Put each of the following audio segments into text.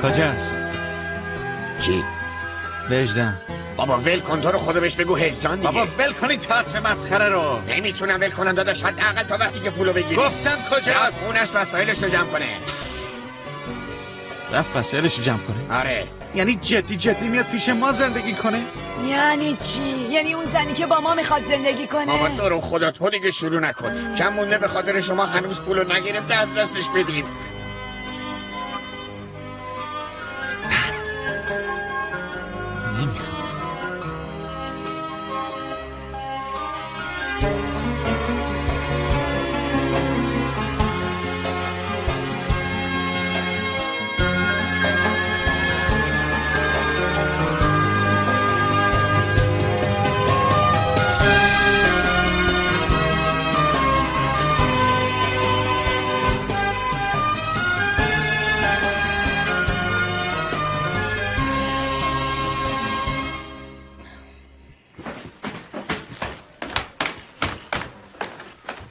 کجاست؟ کی؟ وجدان. بابا ول کن، تو رو خدا بهش بگو هجدان دیگه. بابا ول کنی تئاتر مسخره رو. نمیتونم ول کنم داداش، حداقل تا وقتی که پولو بگیری. گفتم کجاست؟ خونش وسایلش رو جمع کنه. رفت وسایلش رو جمع کنه؟ آره. یعنی جدی میاد پیش ما زندگی کنه؟ یعنی چی؟ یعنی اون زنی که با ما میخواد زندگی کنه؟ بابا تو رو خدا تو دیگه شروع نکن. کم مونده به خاطر شما هنوز پولو نگرفته از دستش بدیم.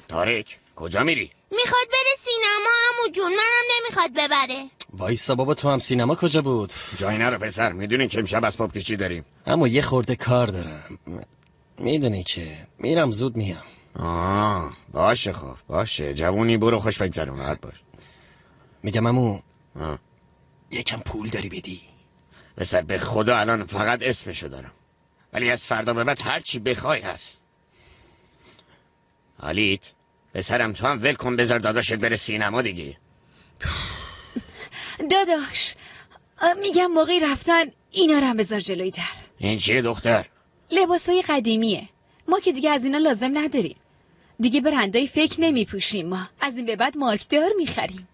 تارک کجا میری؟ میخواد بره سینما عمو جون، منم نمیخواد ببره. وایسا بابا، تو هم سینما کجا بود؟ جایی نرو پسر، میدونی که امشب اسباب کشی داریم. اما یه خورده کار دارم، میدونی که میرم زود میام. باشه خب باشه جوونی، برو خوش بگذرون، راحت باش. میگم عمو یکم پول داری بدی؟ پسر به خدا الان فقط اسمشو دارم، ولی از فردا به بعد هر چی بخوای هست. حالیت پسرم تو هم ول کن، بذار داداشت بره سینما دیگه. داداش میگم موقعی رفتن اینا رو هم بذار جلوی در. این چیه دختر؟ لباسای قدیمیه، ما که دیگه از اینا لازم نداریم دیگه، برندای فکر نمی پوشیم، ما از این به بعد مارکدار میخریم.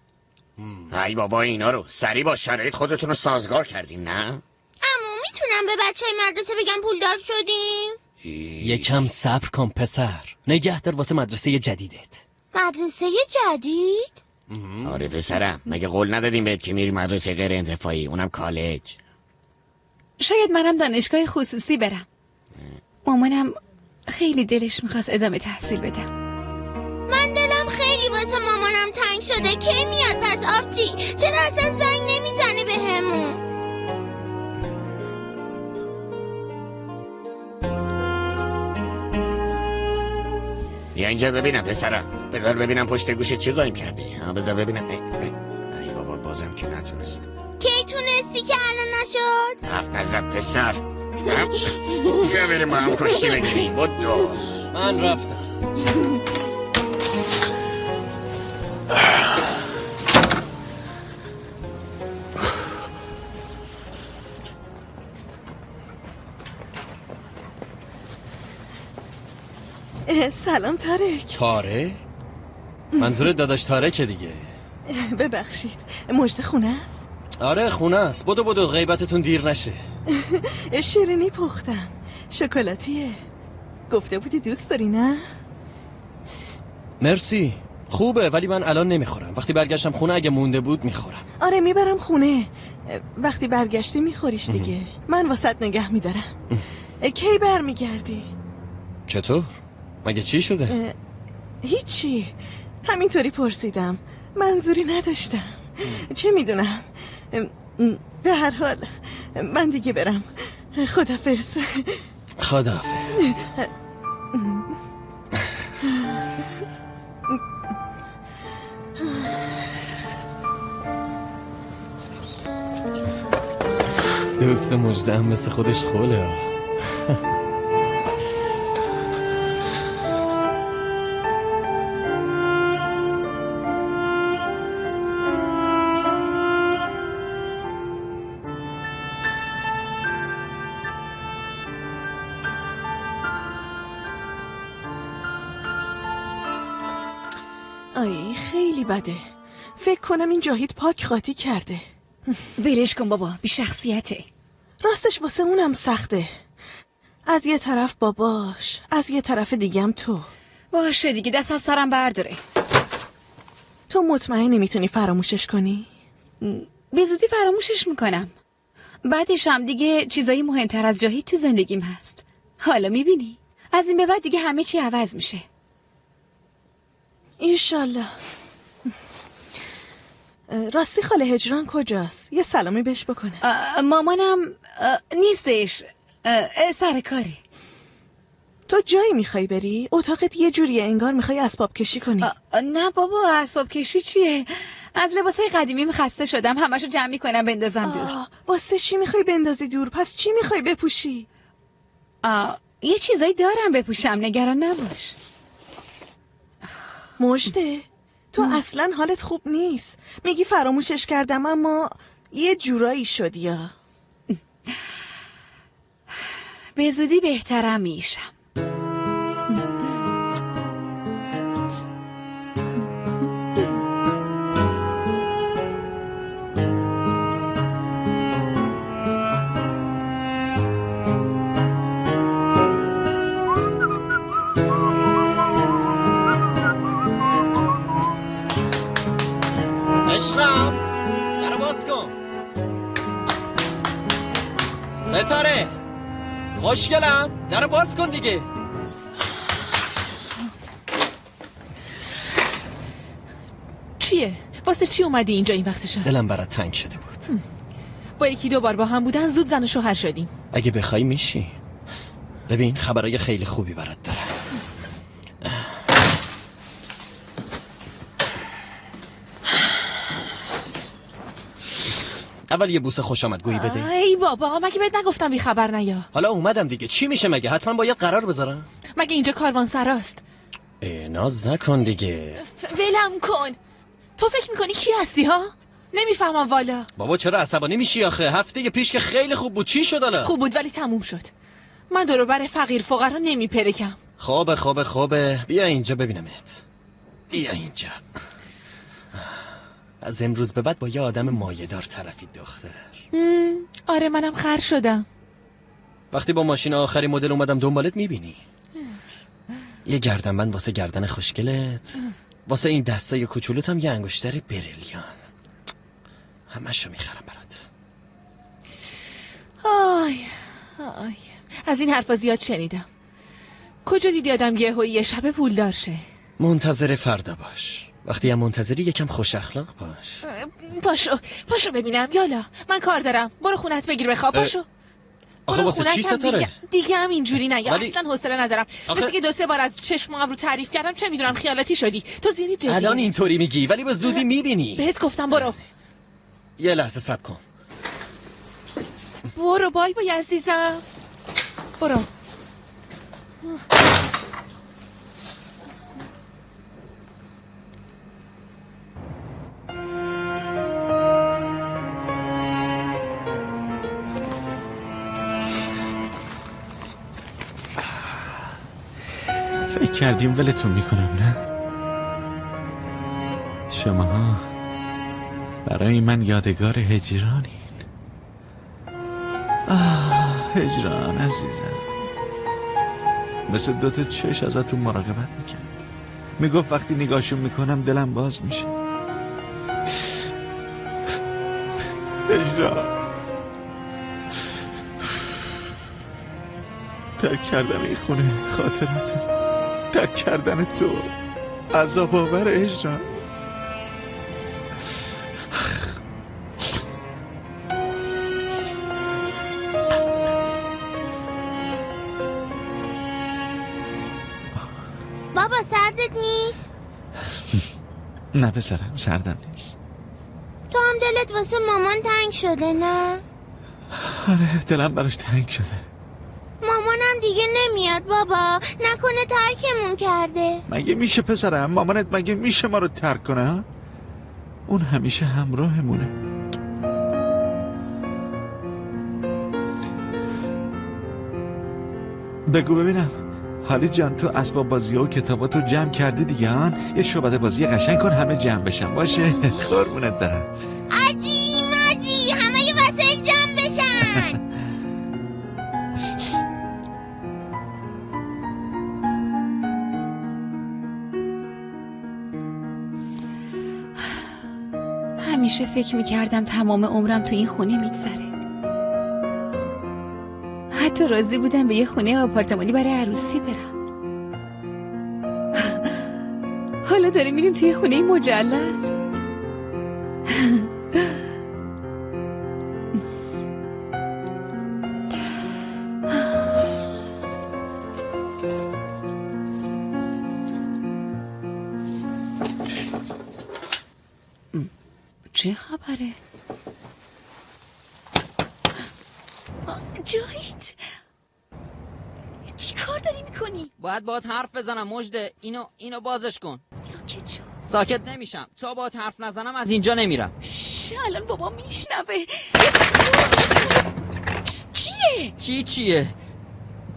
ای بابا اینا رو سریع با شرایط خودتون رو سازگار کردیم نه؟ عمو میتونم به بچهای مدرسه بگم پولدار شدیم؟ یکم صبر کن پسر، نگه دار واسه مدرسه جدیدت. مدرسه جدید؟ آره پسرم، مگه قول ندادیم بهت که میری مدرسه غیر انتفاعی، اونم کالج؟ شاید منم دانشگاه خصوصی برم. مامانم خیلی دلش میخواست ادامه تحصیل بدم. من دلم خیلی واسه مامانم تنگ شده. کی میاد پس آبجی؟ چرا اصلا زنگ نمیزنه بهمون؟ یا اینجا ببینم پسرم، بذار ببینم پشت گوشه چی قایم کردی. بذار ببینم. ای بابا بازم که نتونستم. کی تونستی که الان نشد؟ حرف نزن پسر. بیا بریم ما هم کشتی بگیریم. بدو من رفتم. سلام تارک. تاره؟ منظور داداش تارکه دیگه. ببخشید، مجد خونه است؟ آره خونه است. بدو غیبتتون دیر نشه. شیرینی پختم، شکلاتیه. گفته بودی دوست داری نه؟ مرسی، خوبه، ولی من الان نمیخورم. وقتی برگشتم خونه اگه مونده بود میخورم. آره میبرم خونه، وقتی برگشتی میخوریش دیگه. من واسط نگه میدارم. کی برمیگردی؟ چطور؟ مگه چی شده؟ هیچی، همینطوری پرسیدم، منظوری نداشتم. چه میدونم. به هر حال من دیگه برم. خداحافظ. خداحافظ. دوست مجده هم مثل خودش خوله. آی خیلی بده. فکر کنم این جاهید پاک قاطی کرده. ولش کن بابا، بی شخصیته. راستش واسه اونم سخته. از یه طرف باباش، از یه طرف دیگم تو. باشه دیگه، دست از سرم برداره. تو مطمئنی میتونی فراموشش کنی؟ به زودی فراموشش میکنم. بعدش هم دیگه چیزایی مهمتر از جاهید تو زندگیم هست. حالا میبینی از این به بعد دیگه همه چی عوض میشه. ایشالله. راستی خاله هجران کجاست؟ یه سلامی بهش بکنه. مامانم نیستش، سر کاره. تو جایی میخوای بری؟ اتاقت یه جوریه انگار میخوای اسباب کشی کنی. نه بابا، اسباب کشی چیه؟ از لباسای قدیمیم خسته شدم، همشو جمع میکنم بندازم دور. واسه چی میخوای بندازی دور؟ پس چی میخوای بپوشی؟ یه چیزایی دارم بپوشم، نگران نباش. مجده تو اصلا حالت خوب نیست. میگی فراموشش کردم اما یه جورایی شدی یا؟ به زودی بهترم میشم. عشقم درو باز کن. ستاره خوشگلم، درو باز کن دیگه. چیه؟ واسه چی اومدی اینجا این وقت شب؟ دلم برات تنگ شده بود. با یکی دو بار با هم بودن زود زن و شوهر شدیم. اگه بخوای میشی. ببین خبرای خیلی خوبی برات دارم. اول یه بوسه خوش آمدگویی بده. ای بابا، مگه بهت نگفتم بی خبر نیا؟ حالا اومدم دیگه، چی میشه مگه؟ حتما باید قرار بذارم. مگه اینجا کاروانسراست؟ ناز نکن دیگه. ولم کن. تو فکر میکنی کی هستی ها؟ نمیفهمم والا. بابا چرا عصبانی میشی آخه؟ هفته پیش که خیلی خوب بود، چی شد حالا؟ خوب بود ولی تموم شد. من دور و بر فقیر فقرا نمیپلکم. خوبه بیا اینجا ببینمت. بیا اینجا. از امروز به بعد با یه آدم مایه‌دار طرفی دختر. آره منم خر شدم. وقتی با ماشین آخری مدل اومدم دنبالت میبینی. یه گردنبند واسه گردن خوشگلت، واسه این دستای کوچولوت هم یه انگشتر بریلیان. همشو میخرم برات. آی از این حرفا زیاد شنیدم. کجا دیدی آدم یه شب پولدار شه؟ منتظر فردا باش. وقتی هم منتظری یکم خوش اخلاق باش. پاشو ببینم. یالا من کار دارم. برو خونت بگیر بخواب. پاشو. آخه واسه چی ستاره؟ دیگه هم اینجوری نگه. اصلا حوصله ندارم. مثل که 2-3 بار از چشمام رو تعریف کردم، چه میدونم خیالاتی شدی. تو زیادی جدی. الان اینطوری میگی ولی به زودی میبینی. بهت گفتم برو. یه لحظه صبر کن. برو بای عزیزم. برو. فکر کردیم ولتون میکنم نه؟ شماها برای من یادگار هجرانین. هجران عزیزم، مثل 2 تا چش ازتون مراقبت میکرد. میگفت وقتی نگاهشون میکنم دلم باز میشه. هجران، ترک کردن این خونه خاطراتم، ترک کردن تو عذاب آور هجران. بابا سردت نیست؟ نه پسرم سردم نیست. تو هم دلت واسه مامان تنگ شده نه؟ آره دلم براش تنگ شده. مامانم دیگه نمیاد بابا، نکنه ترکمون کرده. مگه میشه پسرم؟ مامانت مگه میشه ما رو ترک کنه ها؟ اون همیشه همراهمونه. بگو ببینم حالی جان تو اسباب بازی و کتابات رو جمع کردی دیگه هان؟ یه شعبده بازی قشنگ کن همه جمع بشن باشه. قربونت برم. آجی ماجی همه یه وسایل جمع بشن. همیشه فکر میکردم تمام عمرم تو این خونه میگذره. حتی راضی بودم به یه خونه آپارتمانی برای عروسی برم. حالا داریم میریم توی خونه مجلل. چه خبره؟ جاهید چی کار داری میکنی؟ باید باهات حرف بزنم مجده. اینو بازش کن. ساکت شو. ساکت نمیشم تا باهات حرف نزنم از اینجا نمیرم. الان بابا میشنوه. چیه؟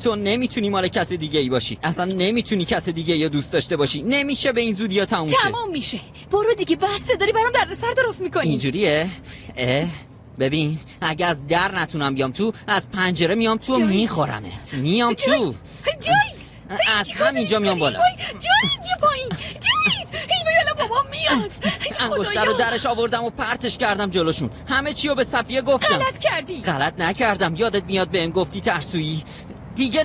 تو نمیتونی مال کسی دیگه ای باشی. اصلا نمیتونی کسی دیگه ای دوست داشته باشی. نمیشه به این زودی ها تموم شه. تمام میشه. برو دیگه بسته داری برام دردسر درست میکنی. اینجوریه؟ ببین اگه از در نتونم بیام تو از پنجره میام تو میخورمت. میام تو. جاید از همینجا میام بالا. جاید بیا پایین. جاید ایوه بابا میاد. انگشتر رو درش آوردم و پرتش کردم جلوشون. همه چی رو به صفیه گفتم. غلط کردی. غلط نکردم. یادت میاد بهم گفتی ترسویی. دیگه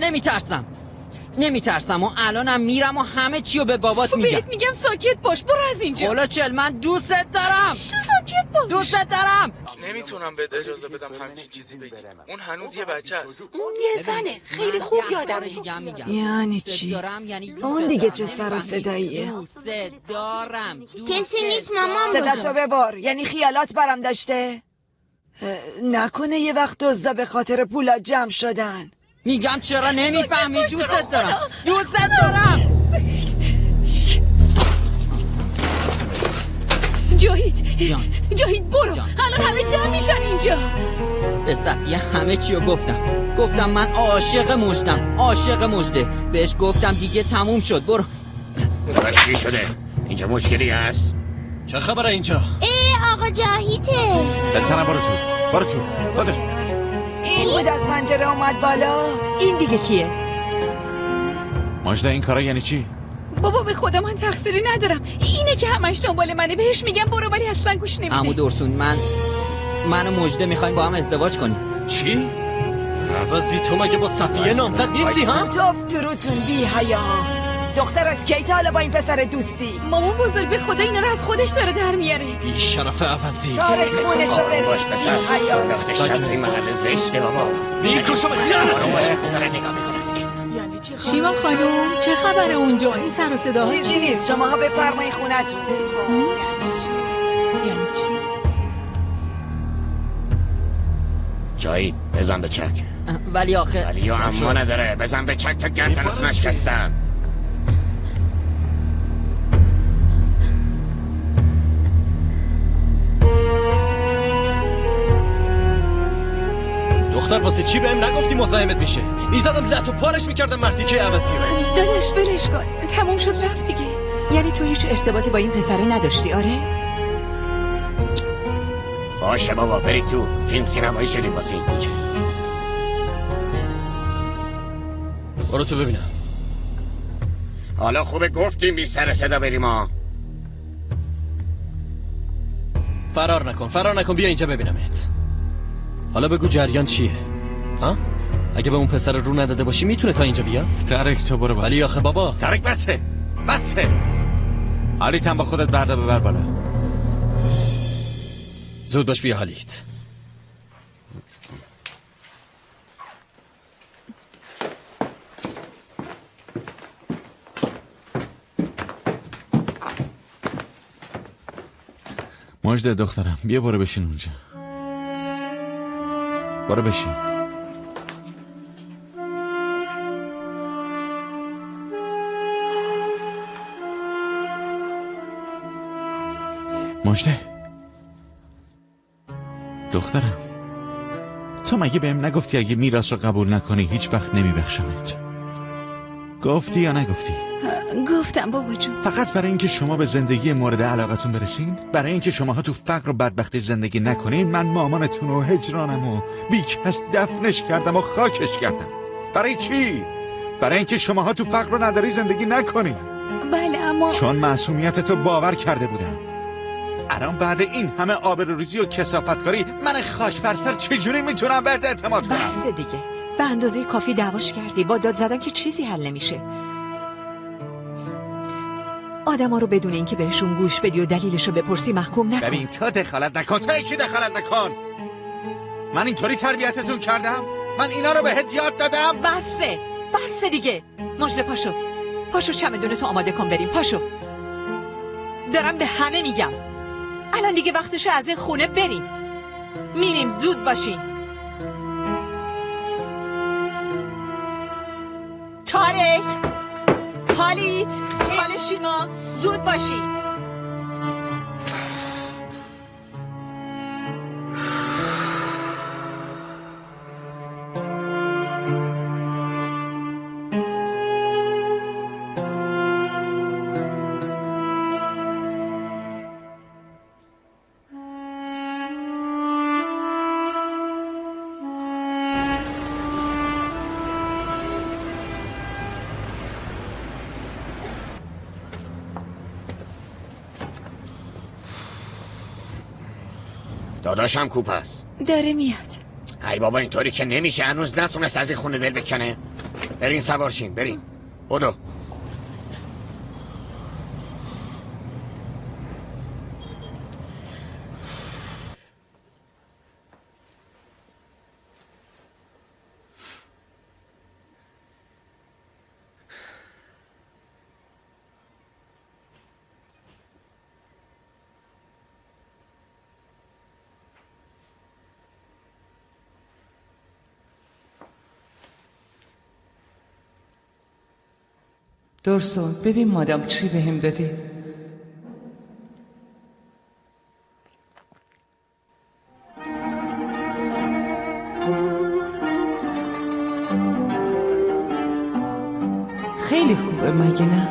نمیترسم و الانم میرم و همه چی رو به بابات میگم. بهت میگم ساکت باش. برو از اینجا. خلوچل من دوستت دارم. ساکت باش. دوستت دارم. نمیتونم بهت اجازه بدم همچین چیزی بگی. اون هنوز یه بچه است. اون یه زنه خیلی خوب یادمه. یعنی چی؟ اون دیگه چه سر و صداییه؟ کسی نیست مامان. صداتو ببر. یعنی خیالات برام داشته؟ نکنه یه وقت دزدا به خاطر پولا جمع شدن. میگم چرا نمیفهمی؟ دوستت دارم. جاهید برو. الان همه جمع میشن اینجا. به صفیه همه چی رو گفتم من عاشق مجده. بهش گفتم دیگه تموم شد. برو. چی شده؟ اینجا مشکلی هست؟ چه خبره اینجا؟ آقا جاهیده. پسرم برو تو خودش. این بود از پنجره اومد بالا. این دیگه کیه؟ ماجده این کارا یعنی چی؟ بابا به خدا من تقصیری ندارم. اینه که همش دنبال منه. بهش میگم برو ولی اصلا گوش نمیده. عمو درسون من و مجده میخوایم با هم ازدواج کنیم. چی؟ عوضی تو مگه با صفیه نامزد نیستی ها؟ توف تروتون بی حیا. دختر از کی تا حالا با این پسر دوستی؟ مامان بزرگ به خدا اینا رو از خودش داره در میاره. بی شرف عوضی. تارک خونشو بری. باش پسر. دختر شد این محل زشته بابا. میکشم لعنت. باشه داره نگاه میکنه. شیما خانوم چه خبره اونجا؟ این سر و صدا چیزی نیست. شما ها بفرمایید خونتون. یعنی چی؟ جایی بزن به چک. ولی آخه ولی اما نداره. بزن به چک تا گردنت نشکستم. دختر واسه چی بهم نگفتی مزاحمت میشه؟ میزدم لط و پارش میکردم مردی که عوضی رو. داداش ولش کن. تموم شد رفت دیگه. یعنی تو هیچ ارتباطی با این پسره نداشتی؟ آره؟ باشه بابا برید تو. فیلم سینمایی شدیم واسه این کوچه. برو تو ببینم. حالا خوبه گفتیم بی سر صدا بریم ها. فرار نکن بیا اینجا ببینمت. حالا بگو جریان چیه؟ ها؟ اگه به اون پسر رو نداده باشی میتونه تا اینجا بیا؟ ترک تو برو. ولی آخه بابا ترک بسه. حالیت هم با خودت برده ببر بالا. زود باش بیا حالیت. مجده دخترم بیا برو بشین اونجا. برو بشین. مجده دخترم تو مگه بهم نگفتی اگه میراث رو قبول نکنی هیچ وقت نمیبخشمت؟ گفتی یا نگفتی؟ گفتم بابا جون. فقط برای اینکه شما به زندگی مورد علاقتون برسین؟ برای اینکه شماها تو فقر و بدبختی زندگی نکنین؟ من مامانتون و هجرانم و بیکس دفنش کردم و خاکش کردم. برای چی؟ برای اینکه شماها تو فقر و نداری زندگی نکنین. بله اما چون معصومیتتو باور کرده بودم. الان بعد این همه آبروریزی و کثافتکاری من خاک بر سر چجوری میتونم بهت اعتماد کنم؟ بس دیگه، به اندازه کافی دعواش کردی. با داد زدن که چیزی حل نمیشه. آدما رو بدون اینکه بهشون گوش بدی و دلیلشو بپرسی محکوم نکن. ببین تو دخالت نکن. تو یکی دخالت نکن. من اینطوری تربیتتون کردم؟ من اینا رو بهت یاد دادم؟ بسه دیگه. مجده پاشو چمدون تو آماده کن بریم. پاشو. دارم به همه میگم الان دیگه وقتشه از این خونه بریم. میریم، زود باشین. تارک، حالیت، حال شیما، زود باشین. داداشم کوپ است. داره میاد. ای بابا اینطوری که نمیشه. هنوز نتونست از این خونه دل بکنه. برین سوارشین برین. بدو. درسو ببین مادام چی بهم دادی. خیلی خوبه مگه نه؟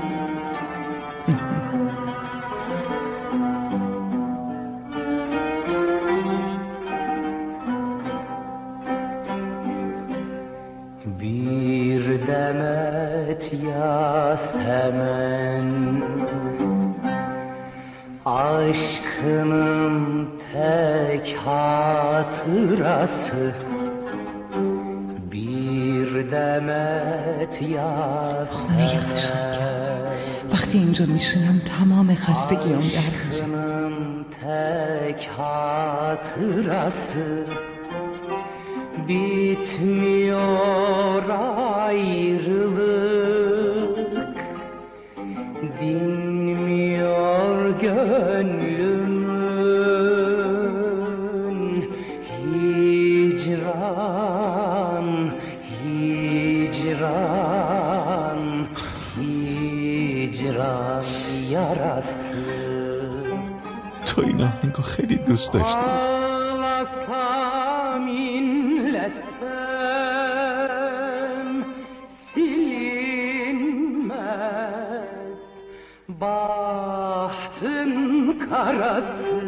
Yasemen aşkının tek hatırası bir demet yasemen وقتی اینجا میشینم تمام خستگیام در میره. tek hatırası bitmiyor ayrılık dinmiyor gönlümün hicran yarası. تو این آهنگو خیلی دوست داشتی. Ağlasam inlesem silinmez bahtın karası.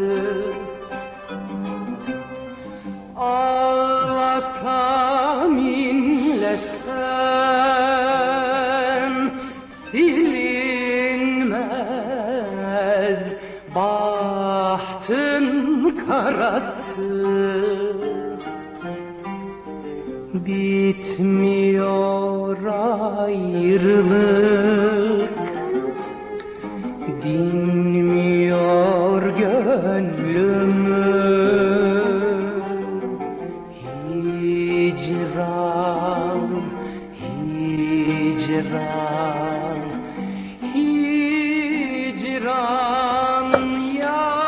Ağlasam inlesem silinmez bahtın karası. Bitmiyor ayrılık dinmiyor gönlümün hicran yarası.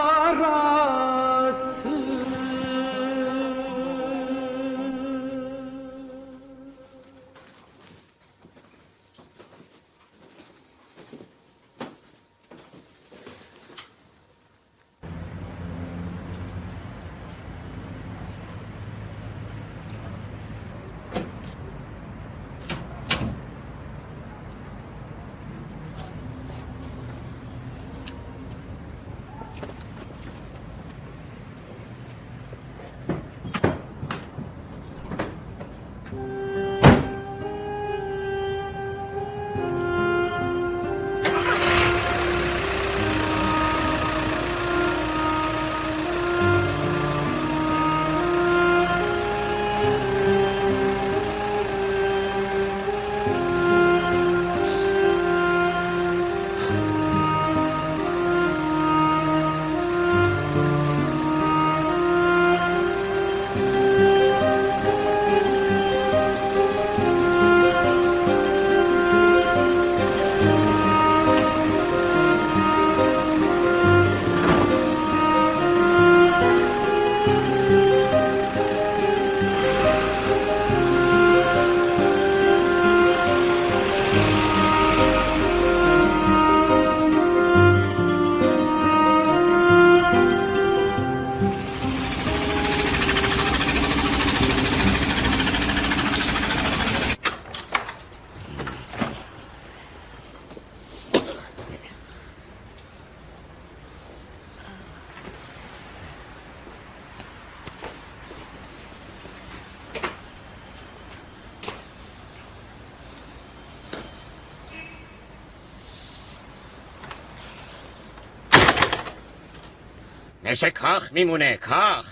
مثل کاخ میمونه، کاخ.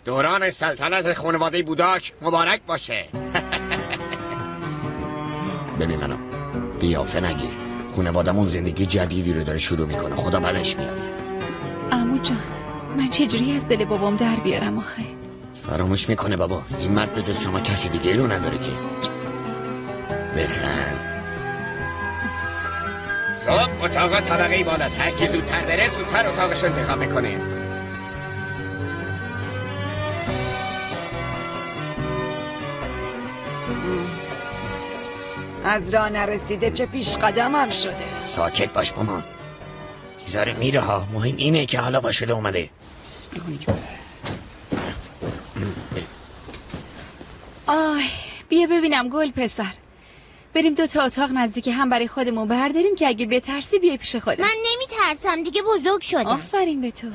دوران سلطنت خانواده بوداک مبارک باشه. ببین منو، قیافه نگیر. خانوادمون زندگی جدیدی رو داره شروع میکنه، خدا بدش میاد. عمو جان، من چجوری از دل بابام در بیارم آخه؟ فراموش میکنه بابا، این مرد به جز شما کسی دیگه رو نداره که. بخند. خب اتاق طبقه بالاست، هر کی زودتر بره زودتر اتاقش انتخاب میکنه. از راه نرسیده چه پیش قدم هم شده. ساکت باش مامان، میذاره میره ها. مهم اینه که حالا باشده اومده. آی بیا ببینم گل پسر، بریم 2 تا اتاق نزدیک هم برای خودمون برداریم که اگه بترسی بیای پیش خودم. من نمیترسم، دیگه بزرگ شدم. آفرین به تو.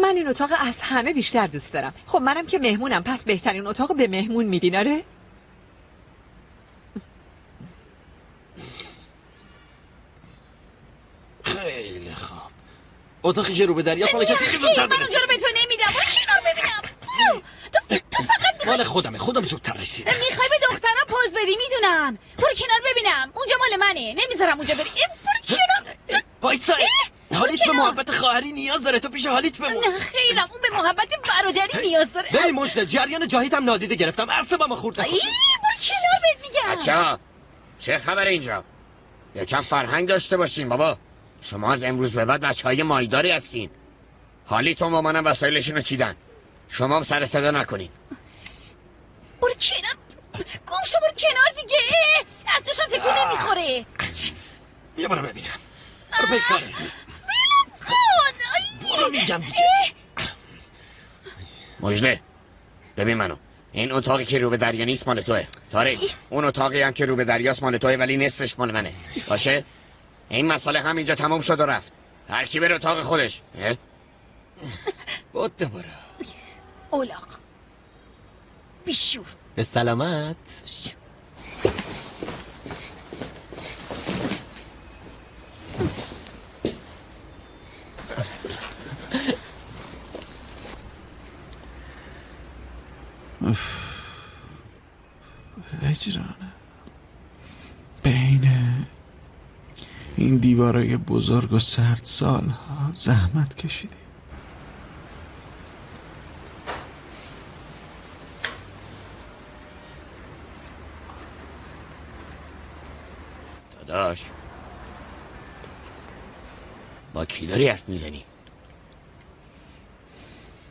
من این اتاق از همه بیشتر دوست دارم. خب منم که مهمونم، پس بهترین اتاق به مهمون میدین آره؟ خیلی خوب. اتاقی که رو به دریاست مال کسی خیلی زودتر برسید. من اونجا رو به تو نمیدم، برو کنار ببینم. تو فقط مال خودم زودتر رسیدم. میخوای به دخترم پوز بدی؟ میدونم. برو کنار ببینم، اونجا مال منه، نمیذارم اونجا بری. برو کنار. وایسا، حالیت به محبت خواهری نیاز داره، تو پیش حالیت بمون. نه خیرم، اون به محبت برادری نیاز داره. ببین مجده، جریان جاهیدم نادیده گرفتم، اعصابمو خورد نکن. برو کنار بهت میگم. بچه‌ها چه خبره اینجا؟ یکم فرهنگ داشته باشین بابا. شما از امروز به بعد بچهای مایداری هستین. حالیتون و منم وسایلشون رو چیدن. شما هم سر صدا نکنین. برو کنار. گم شو، برو کنار دیگه. از چشم تکون نمیخوره. بیا برو ببینم. برو پی کارت. برو میگم دیگه. مجده ببین منو، این اتاقی که رو به دریا نیست مال توه. تاریک، اون اتاقی هم که رو به دریاست مال توه، ولی نصفش مال منه. باشه؟ این مسئله هم اینجا تموم شد و رفت. هر کی بره اتاق خودش. بود برو. اولاق بیشور. به سلامت. هجرانه بین این دیوارای بزرگ و سرد سالها زحمت کشیدیم. داداش با کی داری حرف میزنی؟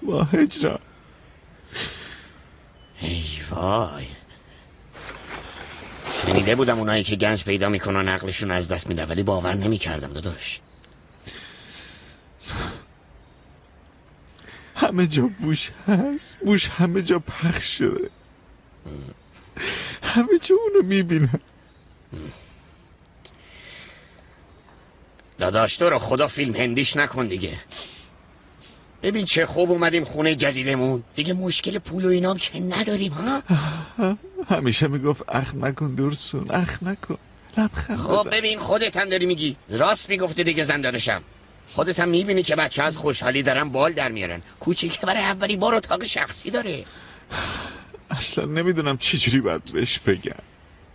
با هجران. ای وای، شنیده بودم اونایی که گنج پیدا میکنن عقلشون از دست میده، ولی باور نمیکردم داداش. همه جا بوش هست، بوش همه جا پخش شده، همه جا اونو میبینن. داداش تو رو خدا فیلم هندیش نکن دیگه. ببین چه خوب اومدیم خونه جدیدمون، دیگه مشکل پول و اینام که نداریم ها. همیشه میگفت اخ نکن دورسون، اخ نکن، لبخند خب بزن. ببین خودت هم داری میگی، راست میگفتی دیگه زن داداشم. خودت هم میبینی که بچه از خوشحالی دارن بال در میارن. کوچیکه برای اولی بار اتاق شخصی داره. اصلا نمیدونم چجوری باید بهش بگم.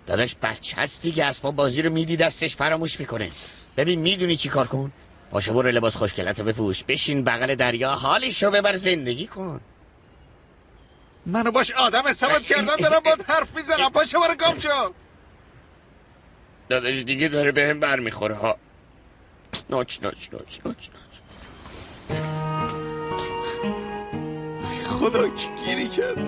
داداش بچه هست دیگه، اسباب بازی رو میدی دستش فراموش میکنه. ببین میدونی چی کار کن؟ پاشو برو لباس خوشگلتو بپوش، بشین بغل دریا، حالشو ببر، زندگی کن. منو باش آدم حسابت کردم، دارم باید حرف میزنم. پاشو برو گم شو. داداش دیگه داره بهم بر میخوره ها. ناچ. خدا چی گیری کرد.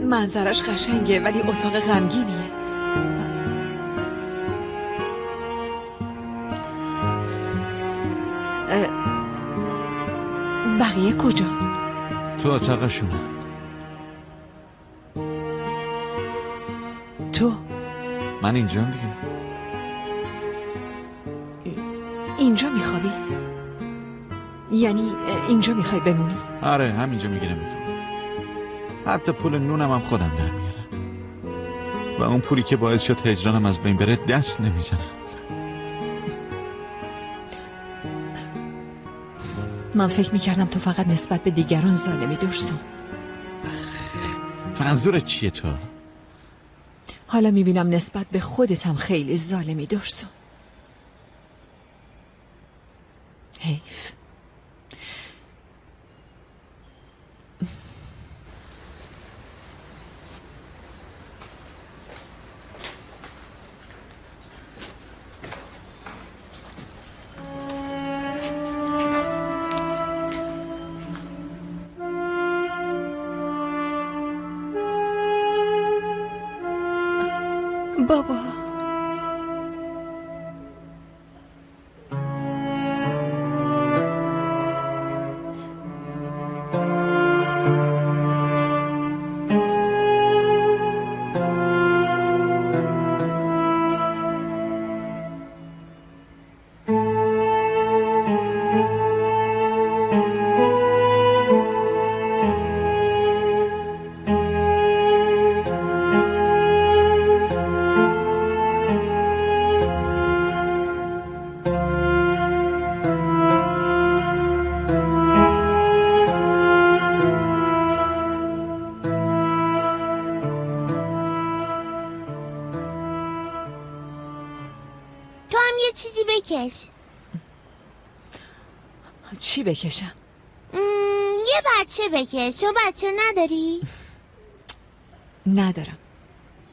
منظرش قشنگه ولی اتاق غمگینیه. بقیه کجا؟ تو اتاقشونه. تو؟ من اینجا دیگه. اینجا میخوابی؟ یعنی اینجا میخوای بمونی؟ آره همینجا میگیرم میخوام. حتی پول نونم هم خودم در میارم و اون پولی که باعث شد هجرانم از بین بره دست نمیزنم. من فکر میکردم تو فقط نسبت به دیگران ظالمی درسون. منظورت چیه تو؟ حالا میبینم نسبت به خودت هم خیلی ظالمی درسون. حیف. بابا چی بکشم؟ یه بچه بکش. تو بچه نداری؟ ندارم.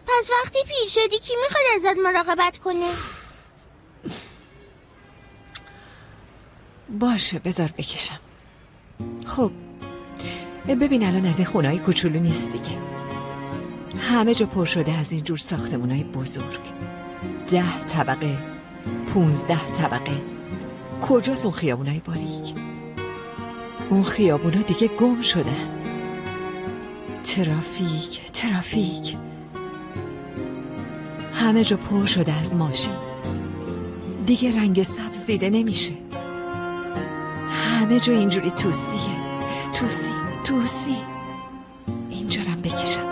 پس وقتی پیر شدی کی میخواد ازت مراقبت کنه؟ باشه بذار بکشم. خب ببین الان از این خونه‌های کوچولو نیست دیگه. همه جا پر شده از این جور ساختمونای بزرگ. 10 طبقه 15 طبقه. کجاست اون خیابونای باریک؟ اون خیابونا دیگه گم شدن. ترافیک همه جا پر شده از ماشین. دیگه رنگ سبز دیده نمیشه. همه جا اینجوری توسی. اینجارم بکشم.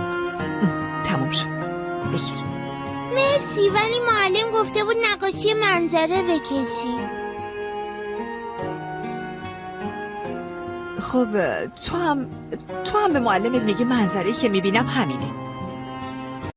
تموم شد. بگیر. مرسی ولی معلم گفته بود نقاشی منظره بکشی. خب تو هم به معلمت میگی منظره‌ای که میبینم همینه.